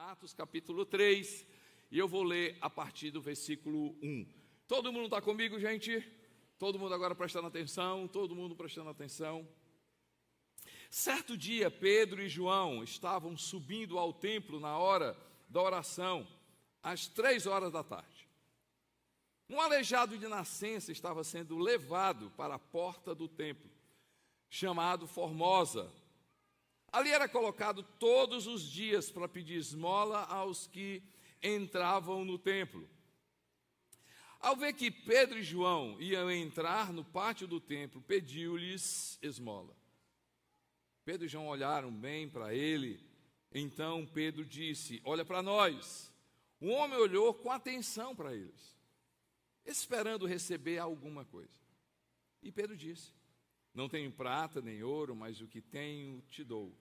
Atos capítulo 3, e eu vou ler a partir do versículo 1. Todo mundo está comigo, gente? Todo mundo agora prestando atenção? Todo mundo prestando atenção? Certo dia, Pedro e João estavam subindo ao templo na hora da oração, às 3 horas da tarde. Um aleijado de nascença estava sendo levado para a porta do templo, chamado Formosa. Ali era colocado todos os dias para pedir esmola aos que entravam no templo. Ao ver que Pedro e João iam entrar no pátio do templo, pediu-lhes esmola. Pedro e João olharam bem para ele. Então Pedro disse: olha para nós. O homem olhou com atenção para eles, esperando receber alguma coisa. E Pedro disse: não tenho prata nem ouro, mas o que tenho te dou.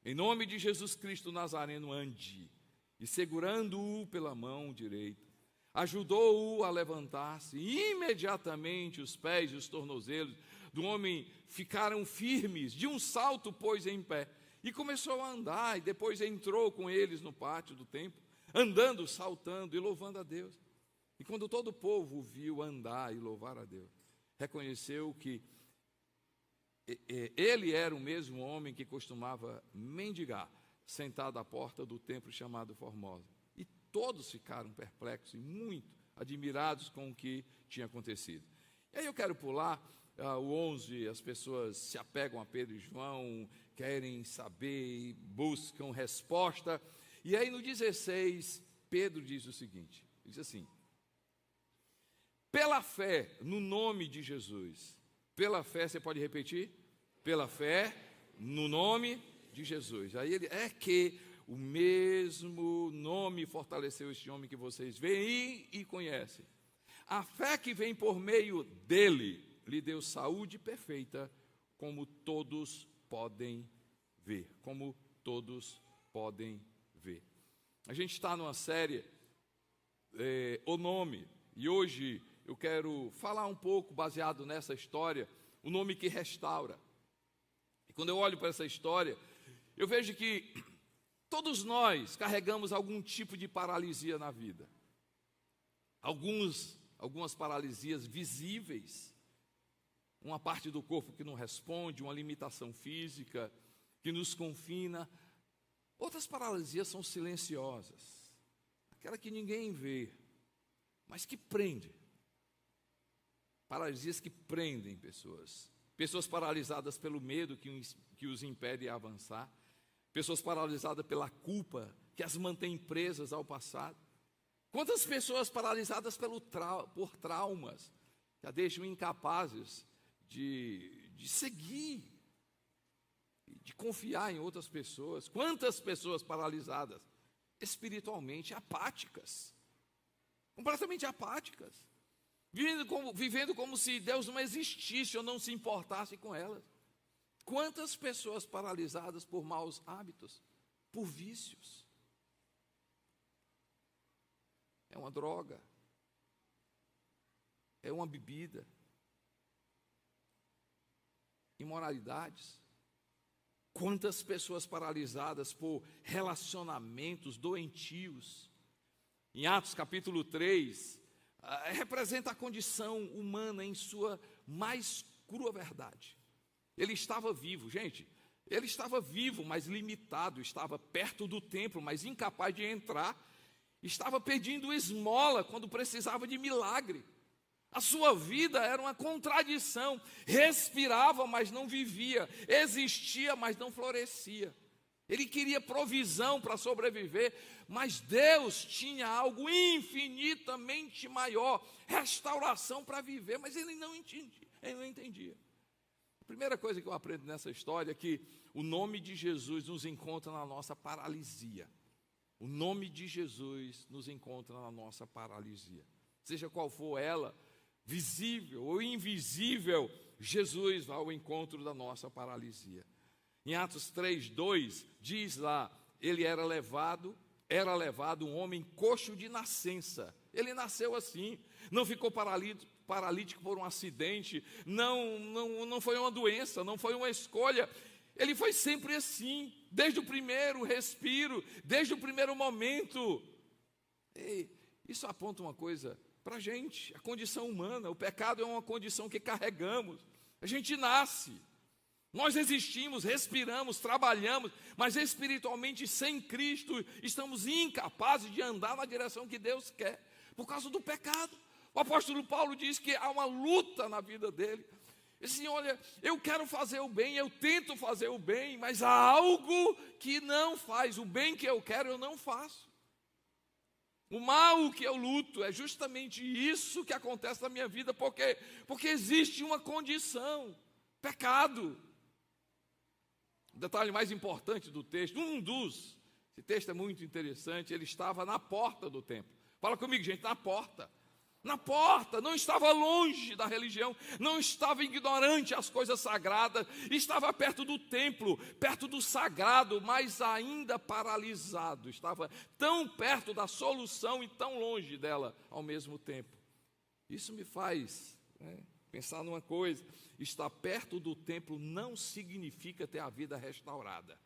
Em nome de Jesus Cristo Nazareno, ande. E segurando-o pela mão direita, ajudou-o a levantar-se. E imediatamente os pés e os tornozelos do homem ficaram firmes. De um salto pôs em pé e começou a andar. E depois entrou com eles no pátio do templo, andando, saltando e louvando a Deus. E quando todo o povo o viu andar e louvar a Deus, reconheceu que ele era o mesmo homem que costumava mendigar, sentado à porta do templo chamado Formosa. E todos ficaram perplexos e muito admirados com o que tinha acontecido. E aí eu quero pular o 11, as pessoas se apegam a Pedro e João, querem saber, buscam resposta. E aí no 16, Pedro diz o seguinte, diz assim: pela fé no nome de Jesus. Pela fé, você pode repetir? Pela fé no nome de Jesus. Aí ele é que o mesmo nome fortaleceu este homem que vocês veem e conhecem. A fé que vem por meio dele lhe deu saúde perfeita, como todos podem ver. Como todos podem ver. A gente está numa série, O Nome, e hoje eu quero falar um pouco, baseado nessa história, o nome que restaura. E quando eu olho para essa história, eu vejo que todos nós carregamos algum tipo de paralisia na vida. Algumas paralisias visíveis, uma parte do corpo que não responde, uma limitação física que nos confina. Outras paralisias são silenciosas, aquela que ninguém vê, mas que prende. Paralisias que prendem pessoas. Pessoas paralisadas pelo medo que os impede a avançar. Pessoas paralisadas pela culpa que as mantém presas ao passado. Quantas pessoas paralisadas por traumas que a deixam incapazes de seguir, de confiar em outras pessoas. Quantas pessoas paralisadas espiritualmente, apáticas, completamente apáticas. Vivendo como se Deus não existisse ou não se importasse com elas. Quantas pessoas paralisadas por maus hábitos, por vícios. É uma droga, é uma bebida, imoralidades. Quantas pessoas paralisadas por relacionamentos doentios. Em Atos capítulo 3, representa a condição humana em sua mais crua verdade. Ele estava vivo, gente, ele estava vivo, mas limitado, estava perto do templo, mas incapaz de entrar, estava pedindo esmola quando precisava de milagre. A sua vida era uma contradição, respirava, mas não vivia, existia, mas não florescia. Ele queria provisão para sobreviver, mas Deus tinha algo infinitamente maior, restauração para viver, mas ele não entendia. A primeira coisa que eu aprendo nessa história é que o nome de Jesus nos encontra na nossa paralisia. O nome de Jesus nos encontra na nossa paralisia. Seja qual for ela, visível ou invisível, Jesus vai ao encontro da nossa paralisia. Em Atos 3:2, diz lá, ele era levado um homem coxo de nascença. Ele nasceu assim, não ficou paralítico por um acidente, não foi uma doença, não foi uma escolha. Ele foi sempre assim, desde o primeiro respiro, desde o primeiro momento. E isso aponta uma coisa para a gente, a condição humana. O pecado é uma condição que carregamos. A gente nasce, nós existimos, respiramos, trabalhamos, mas espiritualmente sem Cristo estamos incapazes de andar na direção que Deus quer, por causa do pecado. O apóstolo Paulo diz que há uma luta na vida dele. Ele diz assim, olha, eu quero fazer o bem, eu tento fazer o bem, mas há algo que não faz. O bem que eu quero, eu não faço. O mal que eu luto, é justamente isso que acontece na minha vida. Por quê? Porque existe uma condição, pecado. O detalhe mais importante do texto, esse texto é muito interessante, ele estava na porta do templo. Fala comigo, gente, na porta. Na porta, não estava longe da religião, não estava ignorante às coisas sagradas, estava perto do templo, perto do sagrado, mas ainda paralisado, estava tão perto da solução e tão longe dela ao mesmo tempo. Isso me faz pensar numa coisa: estar perto do templo não significa ter a vida restaurada.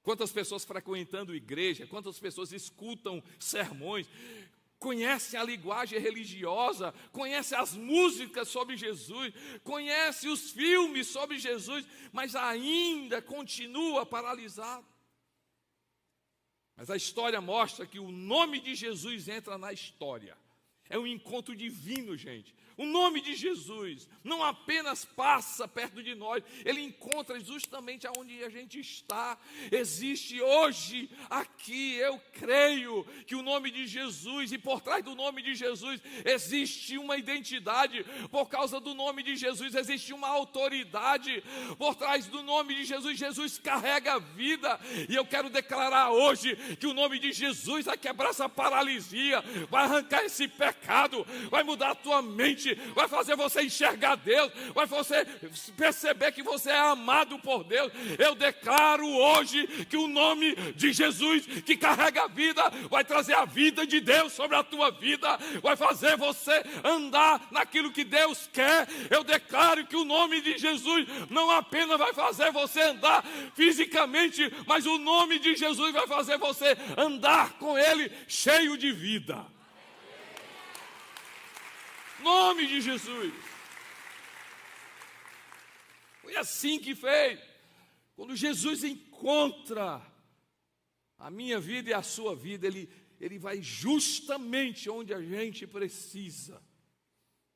Quantas pessoas frequentando igreja, quantas pessoas escutam sermões, conhecem a linguagem religiosa, conhecem as músicas sobre Jesus, conhecem os filmes sobre Jesus, mas ainda continua paralisado. Mas a história mostra que o nome de Jesus entra na história. É um encontro divino, gente. O nome de Jesus não apenas passa perto de nós, ele encontra justamente aonde a gente está. Existe hoje, aqui, eu creio que o nome de Jesus, e por trás do nome de Jesus, existe uma identidade. Por causa do nome de Jesus, existe uma autoridade. Por trás do nome de Jesus, Jesus carrega a vida. E eu quero declarar hoje que o nome de Jesus vai quebrar essa paralisia, vai arrancar esse pecado, vai mudar a tua mente, vai fazer você enxergar Deus, vai você perceber que você é amado por Deus. Eu declaro hoje que o nome de Jesus, que carrega a vida, vai trazer a vida de Deus sobre a tua vida, vai fazer você andar naquilo que Deus quer. Eu declaro que o nome de Jesus não apenas vai fazer você andar fisicamente, mas o nome de Jesus vai fazer você andar com Ele cheio de vida. Nome de Jesus. Foi assim que fez. Quando Jesus encontra a minha vida e a sua vida, ele vai justamente onde a gente precisa.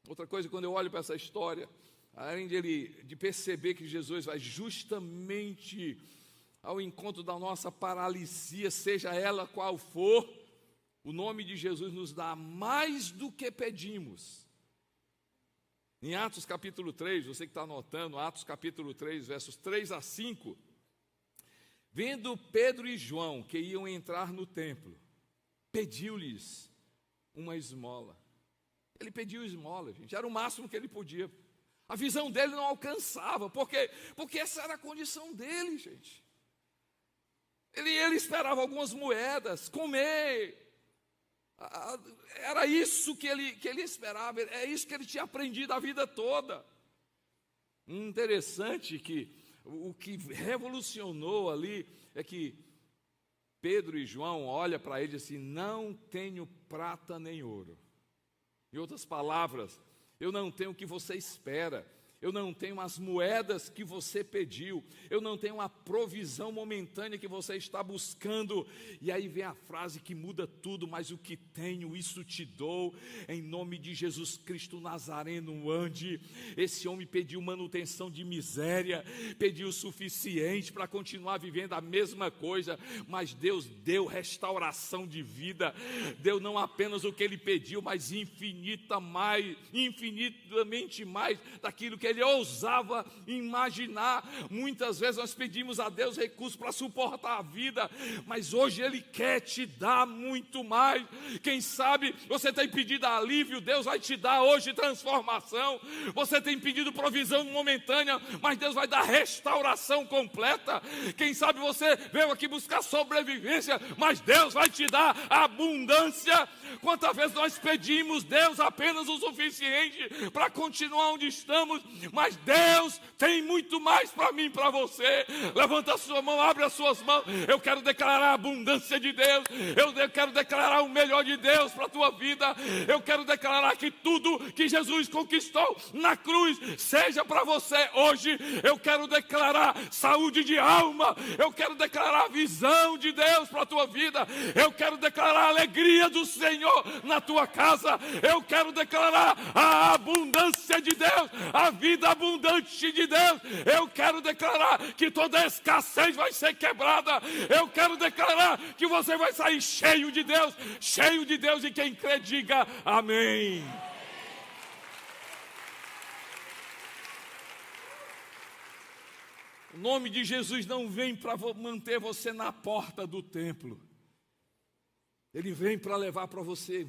Outra coisa, quando eu olho para essa história, além de perceber que Jesus vai justamente ao encontro da nossa paralisia, seja ela qual for, o nome de Jesus nos dá mais do que pedimos. Em Atos capítulo 3, você que está anotando, Atos capítulo 3, versos 3 a 5, vendo Pedro e João que iam entrar no templo, pediu-lhes uma esmola. Ele pediu esmola, gente, era o máximo que ele podia. A visão dele não alcançava, porque essa era a condição dele, gente. Ele esperava algumas moedas, comer. Era isso que ele esperava, é isso que ele tinha aprendido a vida toda. Interessante que o que revolucionou ali é que Pedro e João olham para ele assim: não tenho prata nem ouro. Em outras palavras, eu não tenho o que você espera. Eu não tenho as moedas que você pediu, eu não tenho a provisão momentânea que você está buscando. E aí vem a frase que muda tudo: mas o que tenho, isso te dou, em nome de Jesus Cristo Nazareno, ande. Esse homem pediu manutenção de miséria, pediu o suficiente para continuar vivendo a mesma coisa, mas Deus deu restauração de vida, deu não apenas o que ele pediu, mas infinitamente mais daquilo que ele ousava imaginar. Muitas vezes nós pedimos a Deus recursos para suportar a vida, mas hoje Ele quer te dar muito mais. Quem sabe você tem pedido alívio, Deus vai te dar hoje transformação. Você tem pedido provisão momentânea, mas Deus vai dar restauração completa. Quem sabe você veio aqui buscar sobrevivência, mas Deus vai te dar abundância. Quantas vezes nós pedimos Deus apenas o suficiente para continuar onde estamos, mas Deus tem muito mais para mim e para você. Levanta a sua mão, abre as suas mãos. Eu quero declarar a abundância de Deus, eu quero declarar o melhor de Deus para a tua vida. Eu quero declarar que tudo que Jesus conquistou na cruz seja para você hoje. Eu quero declarar saúde de alma, eu quero declarar a visão de Deus para a tua vida, eu quero declarar a alegria do Senhor na tua casa, eu quero declarar a abundância de Deus, a vida abundante de Deus. Eu quero declarar que toda escassez vai ser quebrada. Eu quero declarar que você vai sair cheio de Deus, e quem crê diga amém. O nome de Jesus não vem para manter você na porta do templo. Ele vem para levar para você,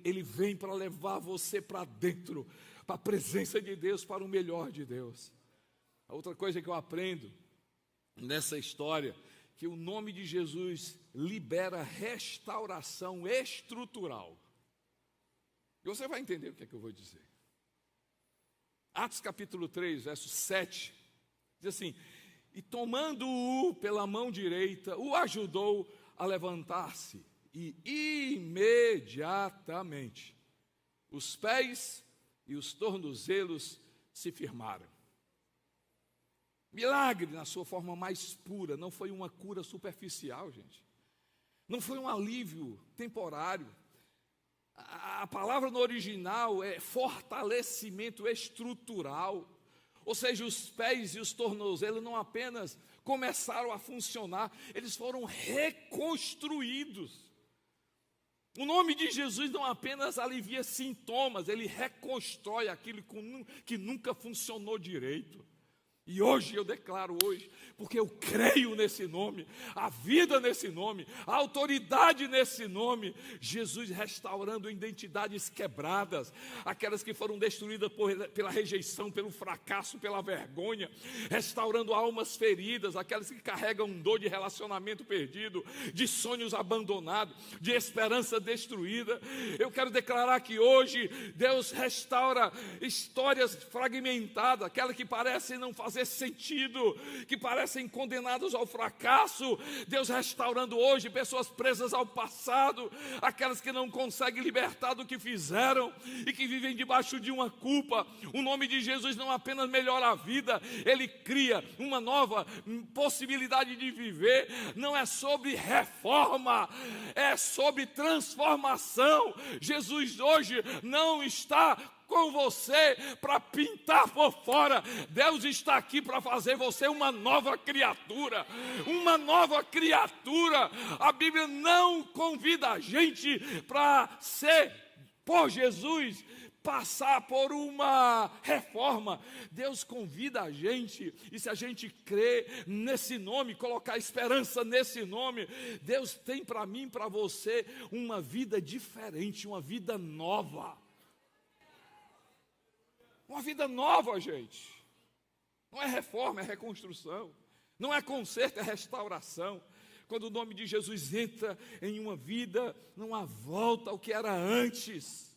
ele vem para levar você para dentro, para a presença de Deus, para o melhor de Deus. A outra coisa que eu aprendo nessa história, que o nome de Jesus libera restauração estrutural. E você vai entender o que é que eu vou dizer. Atos capítulo 3, verso 7, diz assim: e tomando-o pela mão direita, o ajudou a levantar-se, e imediatamente os pés e os tornozelos se firmaram. Milagre na sua forma mais pura, não foi uma cura superficial, gente. Não foi um alívio temporário. A palavra no original é fortalecimento estrutural. Ou seja, os pés e os tornozelos não apenas começaram a funcionar, eles foram reconstruídos. O nome de Jesus não apenas alivia sintomas, ele reconstrói aquilo que nunca funcionou direito. E hoje eu declaro porque eu creio nesse nome, a vida nesse nome, a autoridade nesse nome, Jesus restaurando identidades quebradas, aquelas que foram destruídas pela rejeição, pelo fracasso, pela vergonha, restaurando almas feridas, aquelas que carregam dor de relacionamento perdido, de sonhos abandonados, de esperança destruída. Eu quero declarar que hoje Deus restaura histórias fragmentadas, aquelas que parecem não fazer sentido, que parecem condenados ao fracasso. Deus restaurando hoje pessoas presas ao passado, aquelas que não conseguem libertar do que fizeram e que vivem debaixo de uma culpa. O nome de Jesus não apenas melhora a vida, ele cria uma nova possibilidade de viver. Não é sobre reforma, é sobre transformação. Jesus hoje não está com você para pintar por fora. Deus está aqui para fazer você uma nova criatura. Uma nova criatura. A Bíblia não convida a gente para ser, por Jesus, passar por uma reforma. Deus convida a gente, e se a gente crer nesse nome, colocar esperança nesse nome, Deus tem para mim, para você, uma vida diferente, uma vida nova. Uma vida nova, gente. Não é reforma, é reconstrução. Não é conserto, é restauração. Quando o nome de Jesus entra em uma vida, não há volta ao que era antes.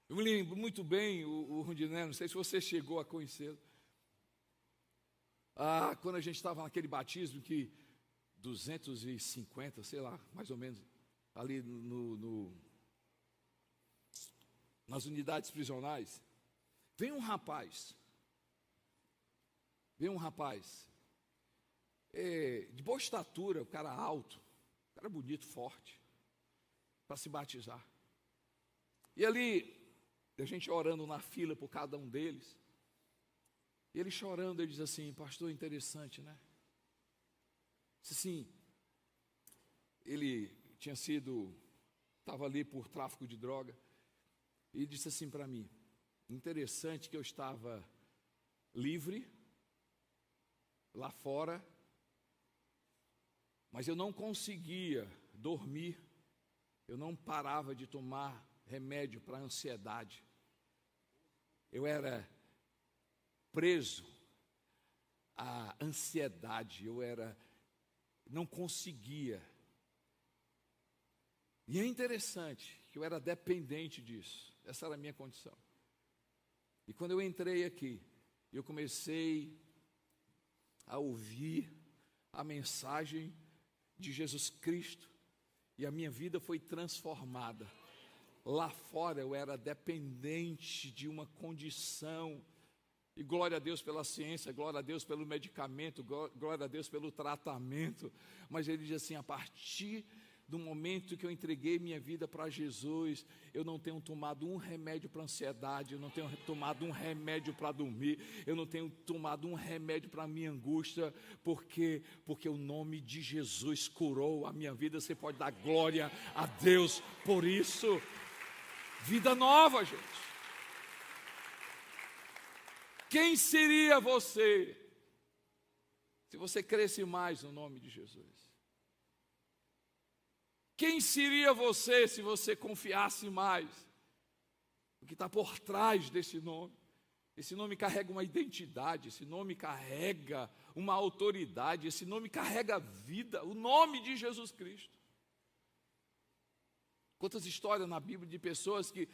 Eu me lembro muito bem o Rondinelli, não sei se você chegou a conhecê-lo. Quando a gente estava naquele batismo que 250, sei lá, mais ou menos, ali nas unidades prisionais, vem um rapaz, de boa estatura, o cara alto, o cara bonito, forte, para se batizar. E ali, a gente orando na fila por cada um deles, e ele chorando, ele diz assim: pastor, interessante, né? Disse assim, ele estava ali por tráfico de droga, e disse assim para mim: interessante que eu estava livre, lá fora, mas eu não conseguia dormir, eu não parava de tomar remédio para ansiedade. Eu era preso à ansiedade, não conseguia. E é interessante que eu era dependente disso. Essa era a minha condição. E quando eu entrei aqui, eu comecei a ouvir a mensagem de Jesus Cristo, e a minha vida foi transformada. Lá fora eu era dependente de uma condição, e glória a Deus pela ciência, glória a Deus pelo medicamento, glória a Deus pelo tratamento, mas ele diz assim: a partir do momento que eu entreguei minha vida para Jesus, eu não tenho tomado um remédio para ansiedade, eu não tenho tomado um remédio para dormir, eu não tenho tomado um remédio para a minha angústia, porque o nome de Jesus curou a minha vida. Você pode dar glória a Deus por isso. Vida nova, gente. Quem seria você se você cresce mais no nome de Jesus? Quem seria você se você confiasse mais no que está por trás desse nome? Esse nome carrega uma identidade, esse nome carrega uma autoridade, esse nome carrega vida, o nome de Jesus Cristo. Quantas histórias na Bíblia de pessoas que,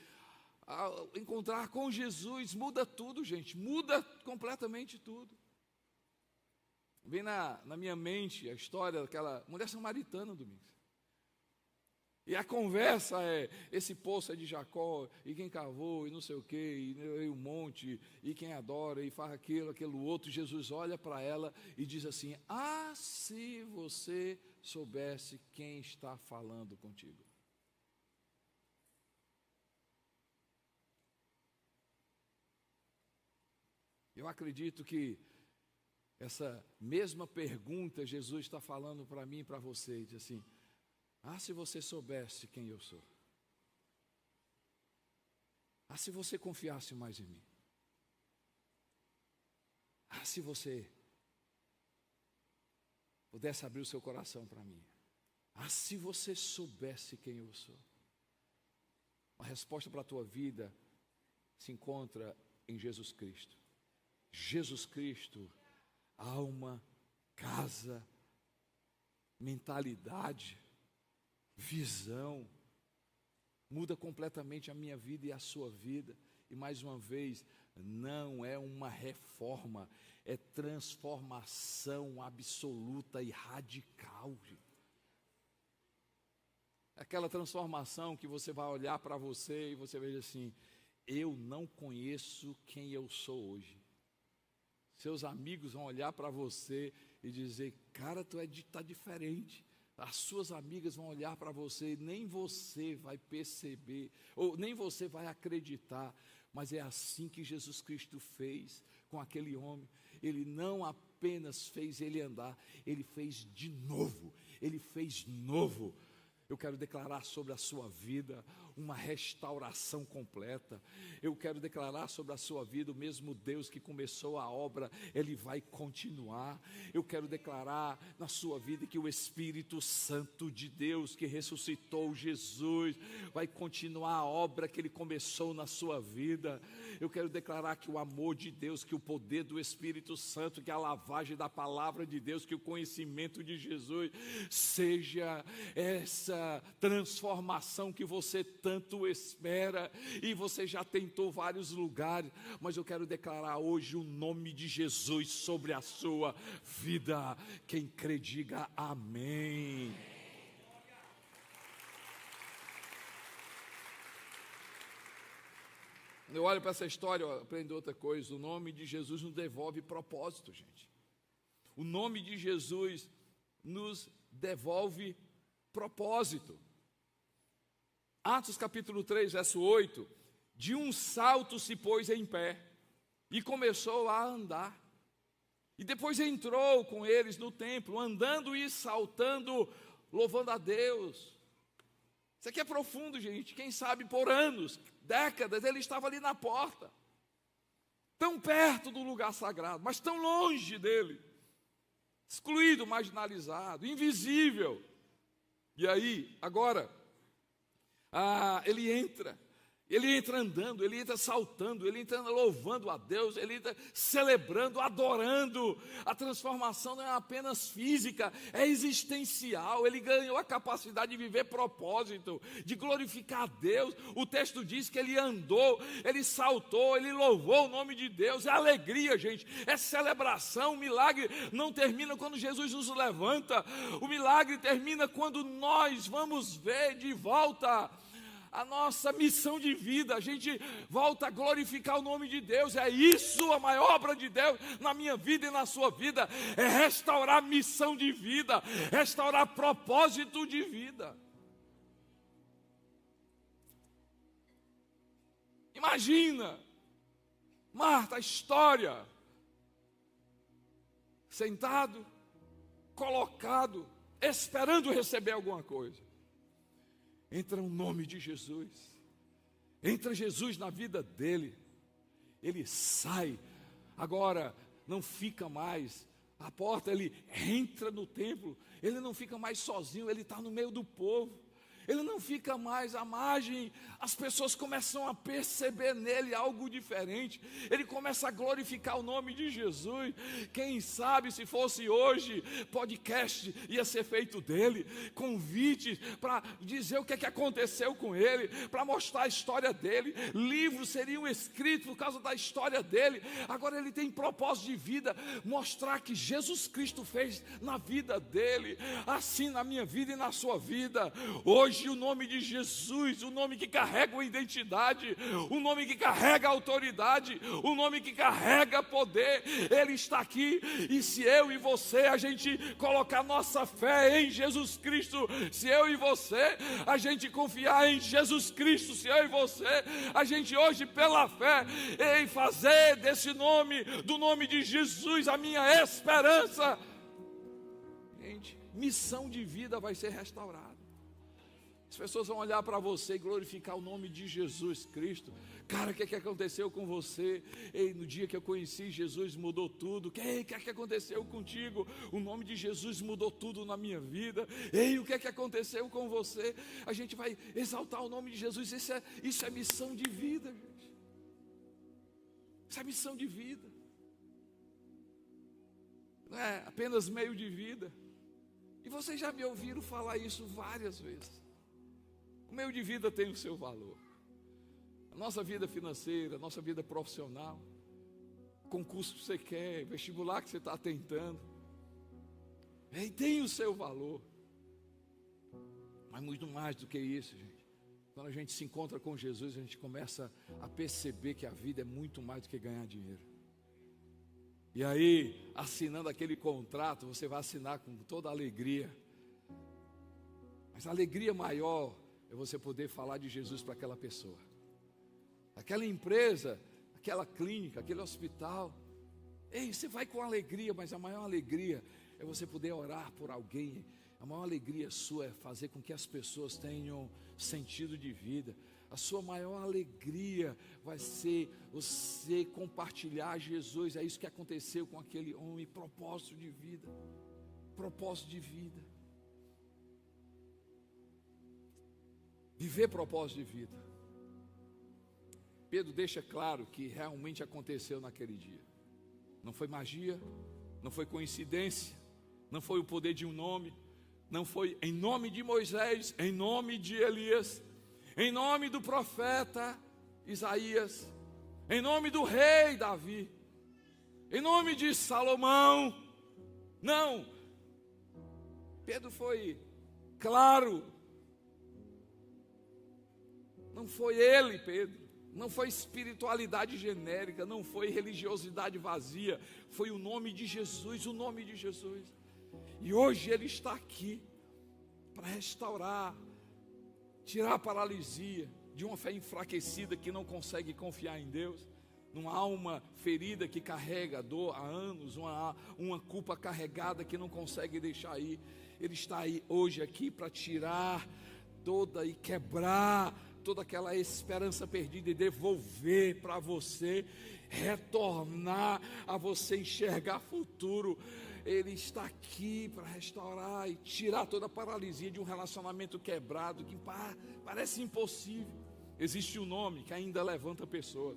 ao encontrar com Jesus, muda tudo, gente, muda completamente tudo. Vem na minha mente a história daquela mulher samaritana, Domingos. E a conversa é: esse poço é de Jacó, e quem cavou, e não sei o quê, e um monte, e quem adora, e faz aquilo outro. Jesus olha para ela e diz assim: ah, se você soubesse quem está falando contigo. Eu acredito que essa mesma pergunta Jesus está falando para mim e para você, diz assim: ah, se você soubesse quem eu sou. Ah, se você confiasse mais em mim. Ah, se você pudesse abrir o seu coração para mim. Ah, se você soubesse quem eu sou. A resposta para a tua vida se encontra em Jesus Cristo. Jesus Cristo, alma, casa, mentalidade, visão, muda completamente a minha vida e a sua vida. E mais uma vez, não é uma reforma, é transformação absoluta e radical. Aquela transformação que você vai olhar para você e você vai dizer assim: eu não conheço quem eu sou hoje. Seus amigos vão olhar para você e dizer: cara, tu está diferente. As suas amigas vão olhar para você, nem você vai perceber, ou nem você vai acreditar, mas é assim que Jesus Cristo fez com aquele homem. Ele não apenas fez ele andar, ele fez de novo, ele fez novo. Eu quero declarar sobre a sua vida uma restauração completa. Eu quero declarar sobre a sua vida: o mesmo Deus que começou a obra, Ele vai continuar. Eu quero declarar na sua vida que o Espírito Santo de Deus, que ressuscitou Jesus, vai continuar a obra que Ele começou na sua vida. Eu quero declarar que o amor de Deus, que o poder do Espírito Santo, que a lavagem da palavra de Deus, que o conhecimento de Jesus seja essa transformação que você tanto espera, e você já tentou vários lugares, mas eu quero declarar hoje o nome de Jesus sobre a sua vida. Quem crê, diga amém. Eu olho para essa história, eu aprendo outra coisa: o nome de Jesus nos devolve propósito, gente. O nome de Jesus nos devolve propósito. Atos capítulo 3, verso 8: de um salto se pôs em pé e começou a andar. E depois entrou com eles no templo, andando e saltando, louvando a Deus. Isso aqui é profundo, gente. Quem sabe por anos, décadas, ele estava ali na porta, tão perto do lugar sagrado, mas tão longe dele, excluído, marginalizado, invisível. E aí, agora, ele entra, Ele entra andando, ele entra saltando, ele entra louvando a Deus, ele entra celebrando, adorando. A transformação não é apenas física, é existencial. Ele ganhou a capacidade de viver propósito, de glorificar a Deus. O texto diz que ele andou, ele saltou, ele louvou o nome de Deus. É alegria, gente, é celebração. O milagre não termina quando Jesus nos levanta. O milagre termina quando nós vamos ver de volta a nossa missão de vida. A gente volta a glorificar o nome de Deus. É isso a maior obra de Deus na minha vida e na sua vida. É restaurar missão de vida, restaurar propósito de vida. Imagina, Marta, a história, sentado, colocado, esperando receber alguma coisa. Entra o nome de Jesus, entra Jesus na vida dele, ele sai, agora não fica mais, a porta, ele entra no templo, ele não fica mais sozinho, ele está no meio do povo, ele não fica mais à margem. As pessoas começam a perceber nele algo diferente, ele começa a glorificar o nome de Jesus. Quem sabe se fosse hoje, podcast ia ser feito dele, convites para dizer o que é que aconteceu com ele, para mostrar a história dele, livros seriam escritos por causa da história dele. Agora ele tem propósito de vida, mostrar que Jesus Cristo fez na vida dele, assim na minha vida e na sua vida. Hoje o nome de Jesus, o nome que carrega a identidade, o nome que carrega a autoridade, o nome que carrega poder, ele está aqui. E se eu e você, a gente colocar nossa fé em Jesus Cristo, se eu e você, a gente confiar em Jesus Cristo, se eu e você, a gente hoje pela fé, em fazer desse nome, do nome de Jesus, a minha esperança, gente, missão de vida vai ser restaurada. As pessoas vão olhar para você e glorificar o nome de Jesus Cristo. Cara, o que é que aconteceu com você? Ei, no dia que eu conheci Jesus mudou tudo. O que é que aconteceu contigo? O nome de Jesus mudou tudo na minha vida. Ei, o que é que aconteceu com você? A gente vai exaltar o nome de Jesus. Isso é missão de vida, gente. Isso é missão de vida. Não é apenas meio de vida. E vocês já me ouviram falar isso várias vezes. O meio de vida tem o seu valor. A nossa vida financeira, a nossa vida profissional, concurso que você quer, vestibular que você está tentando, tem o seu valor. Mas muito mais do que isso, gente. Quando a gente se encontra com Jesus, a gente começa a perceber que a vida é muito mais do que ganhar dinheiro. E aí, assinando aquele contrato, você vai assinar com toda alegria. Mas a alegria maior é você poder falar de Jesus para aquela pessoa. Aquela empresa, aquela clínica, aquele hospital. Ei, você vai com alegria, mas a maior alegria é você poder orar por alguém. A maior alegria sua é fazer com que as pessoas tenham sentido de vida. A sua maior alegria vai ser você compartilhar Jesus. É isso que aconteceu com aquele homem. Propósito de vida. Propósito de vida. Viver propósito de vida. Pedro deixa claro que realmente aconteceu naquele dia. Não foi magia, não foi coincidência, não foi o poder de um nome, não foi em nome de Moisés, em nome de Elias, em nome do profeta Isaías, em nome do rei Davi, em nome de Salomão. Não. Pedro foi claro. Não foi ele, Pedro, não foi espiritualidade genérica, não foi religiosidade vazia, foi o nome de Jesus, o nome de Jesus. E hoje ele está aqui para restaurar, tirar a paralisia de uma fé enfraquecida que não consegue confiar em Deus, numa alma ferida que carrega dor há anos, uma culpa carregada que não consegue deixar ir. Ele está aí hoje aqui para tirar toda e quebrar toda aquela esperança perdida e devolver para você, retornar a você enxergar futuro. Ele está aqui para restaurar e tirar toda a paralisia de um relacionamento quebrado que parece impossível. Existe um nome que ainda levanta pessoas.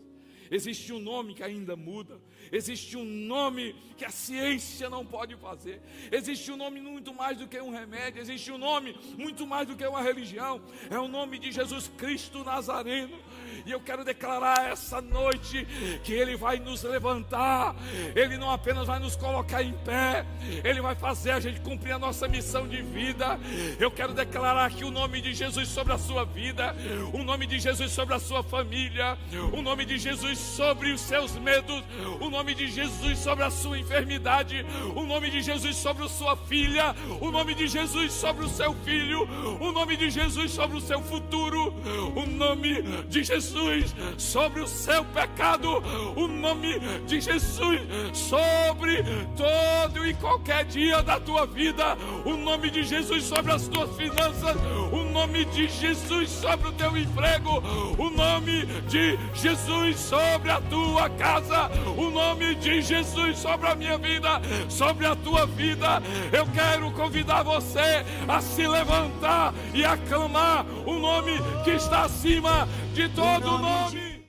Existe um nome que ainda muda. Existe um nome que a ciência não pode fazer. Existe um nome muito mais do que um remédio. Existe um nome muito mais do que uma religião. É o nome de Jesus Cristo Nazareno. E eu quero declarar essa noite que Ele vai nos levantar. Ele não apenas vai nos colocar em pé, Ele vai fazer a gente cumprir a nossa missão de vida. Eu quero declarar aqui o nome de Jesus sobre a sua vida, o nome de Jesus sobre a sua família, o nome de Jesus sobre os seus medos, o nome de Jesus sobre a sua enfermidade, o nome de Jesus sobre a sua filha, o nome de Jesus sobre o seu filho, o nome de Jesus sobre o seu futuro, o nome de Jesus sobre o seu pecado, o nome de Jesus sobre todo e qualquer dia da tua vida, o nome de Jesus sobre as tuas finanças, o nome de Jesus sobre o teu emprego, o nome de Jesus sobre a tua casa, o nome de Jesus sobre a minha vida, sobre a tua vida. Eu quero convidar você a se levantar e aclamar o nome que está acima de todo nome.